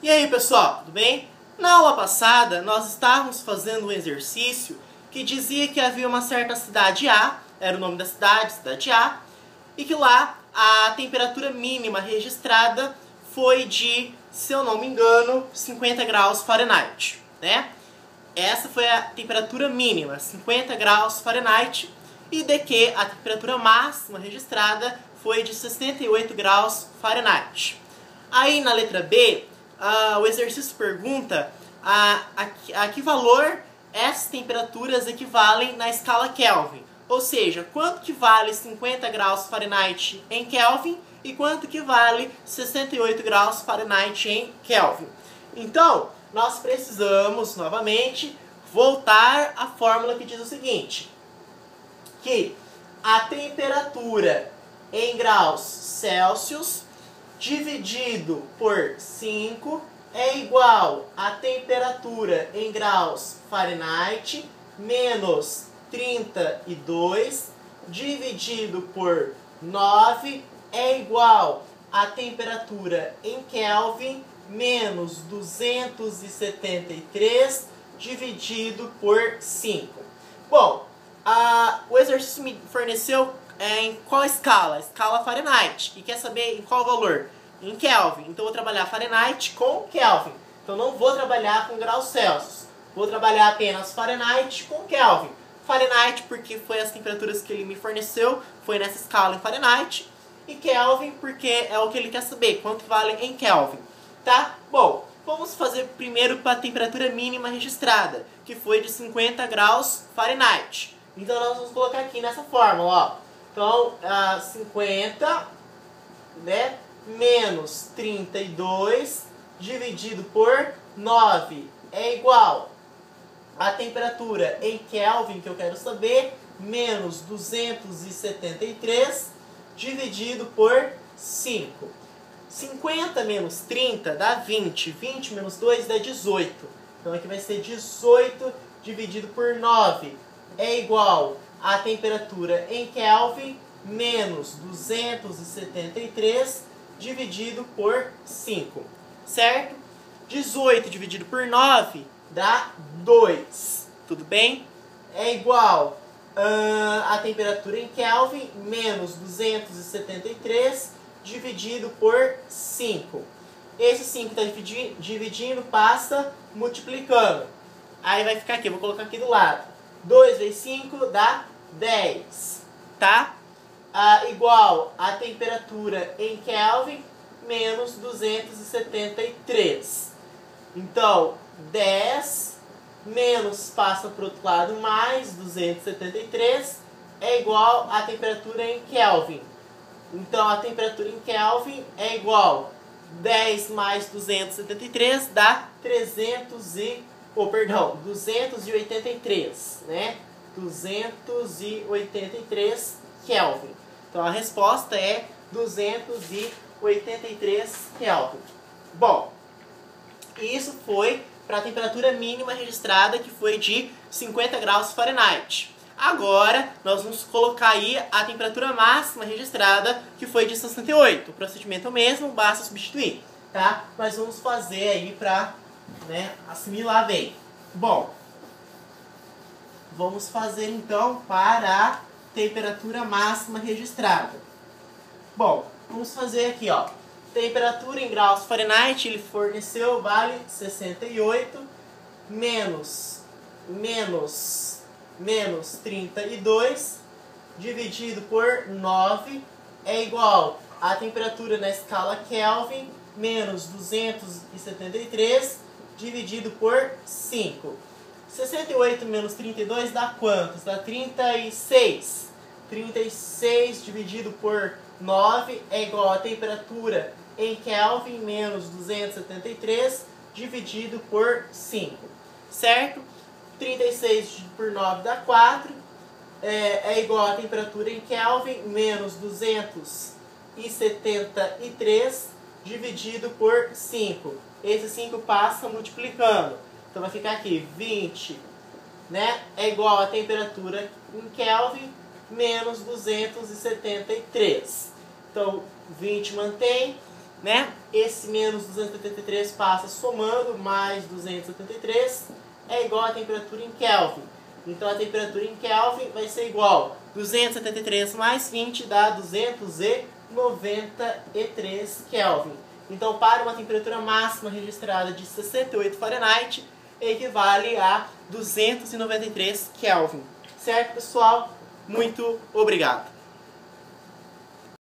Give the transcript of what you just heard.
E aí pessoal, tudo bem? Na aula passada nós estávamos fazendo um exercício que dizia que havia uma certa cidade A, era o nome da cidade, cidade A, e que lá a temperatura mínima registrada foi de, se eu não me engano, 50 graus Fahrenheit, né? Essa foi a temperatura mínima, 50 graus Fahrenheit, e de que a temperatura máxima registrada foi de 68 graus Fahrenheit. Aí na letra B, o exercício pergunta a que valor essas temperaturas equivalem na escala Kelvin. Ou seja, quanto que vale 50 graus Fahrenheit em Kelvin e quanto que vale 68 graus Fahrenheit em Kelvin. Então, nós precisamos, novamente, voltar à fórmula que diz o seguinte, que a temperatura em graus Celsius dividido por 5 é igual à temperatura em graus Fahrenheit menos 32 dividido por 9 é igual à temperatura em Kelvin menos 273 dividido por 5. Bom, o exercício me forneceu em qual escala? Escala Fahrenheit. E quer saber em qual valor? Em Kelvin. Então eu vou trabalhar Fahrenheit com Kelvin. Então não vou trabalhar com graus Celsius. Vou trabalhar apenas Fahrenheit com Kelvin. Fahrenheit porque foi as temperaturas que ele me forneceu, foi nessa escala em Fahrenheit. E Kelvin porque é o que ele quer saber, quanto vale em Kelvin. Tá? Bom, vamos fazer primeiro para a temperatura mínima registrada, que foi de 50 graus Fahrenheit. Então nós vamos colocar aqui nessa fórmula, ó. Então, 50, né, menos 32 dividido por 9 é igual à temperatura em Kelvin, que eu quero saber, menos 273 dividido por 5. 50 menos 30 dá 20. 20 menos 2 dá 18. Então aqui vai ser 18 dividido por 9 é igual à temperatura em Kelvin menos 273 dividido por 5. Certo? 18 dividido por 9 dá 2. Tudo bem? É igual a temperatura em Kelvin menos 273 dividido por 5. Esse 5 está dividindo, passa multiplicando. Aí vai ficar aqui, eu vou colocar aqui do lado. 2 vezes 5 dá 10. Tá? Igual a temperatura em Kelvin menos 273. Então, 10 menos passa para o outro lado mais 273 é igual a temperatura em Kelvin. Então, a temperatura em Kelvin é igual 10 mais 273 dá 283, né? 283 Kelvin. Então, a resposta é 283 Kelvin. Bom, isso foi para a temperatura mínima registrada, que foi de 50 graus Fahrenheit. Agora, nós vamos colocar aí a temperatura máxima registrada, que foi de 68. O procedimento é o mesmo, basta substituir, tá? Mas vamos fazer aí para, né, assimilar bem. Bom, vamos fazer então para a temperatura máxima registrada. Bom, vamos fazer aqui, ó. Temperatura em graus Fahrenheit, ele forneceu, vale 68 menos 32 dividido por 9 é igual a temperatura na escala Kelvin menos 273 dividido por 5. 68 menos 32 dá quantos? Dá 36. 36 dividido por 9 é igual a temperatura em Kelvin menos 273 dividido por 5. Certo? 36 dividido por 9 dá 4. É igual a temperatura em Kelvin menos 273 dividido por 5. Esse 5 passa multiplicando. Então vai ficar aqui 20, né? É igual a temperatura em Kelvin menos 273. Então 20 mantém, né? Esse menos 273 passa somando, mais 273 é igual à temperatura em Kelvin. Então a temperatura em Kelvin vai ser igual 273 mais 20 dá 293 Kelvin. Então para uma temperatura máxima registrada de 68 Fahrenheit, equivale a 293 Kelvin. Certo, pessoal? Muito obrigado!